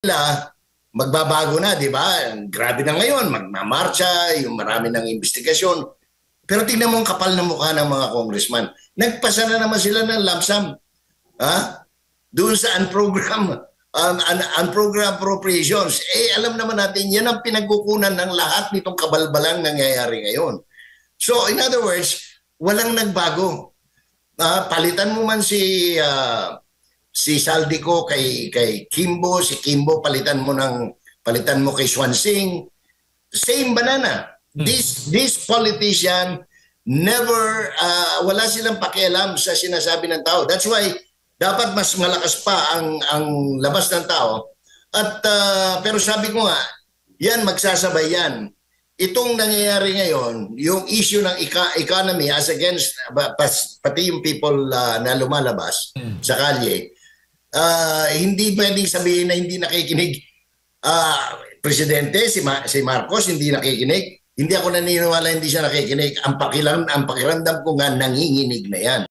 nila, magbabago na, di ba? Grabe na ngayon, magmamarcha, yung marami ng investigasyon. Pero tingnan mo ang kapal na mukha ng mga congressman. Nagpasa na naman sila ng lump sum. Ha? Doon sa unprogrammed appropriations. Eh, alam naman natin, yan ang pinagkukunan ng lahat nitong kabalbalang nangyayari ngayon. So, in other words, walang nagbago. Palitan mo man si Saldico kay Kimbo, si Kimbo palitan mo kay Swansing, same banana. This politician never wala silang pakialam sa sinasabi ng tao. That's why dapat mas malakas pa ang labas ng tao. At pero sabi ko nga, yan magsasabay yan. Itong nangyayari ngayon, yung issue ng economy as against pati yung people na lumalabas sa kalye, hindi pwedeng sabihin na hindi nakikinig. Presidente, si Marcos, hindi nakikinig. Hindi ako naniniwala hindi siya nakikinig. Ang pakiramdam ko nga nanginginig na yan.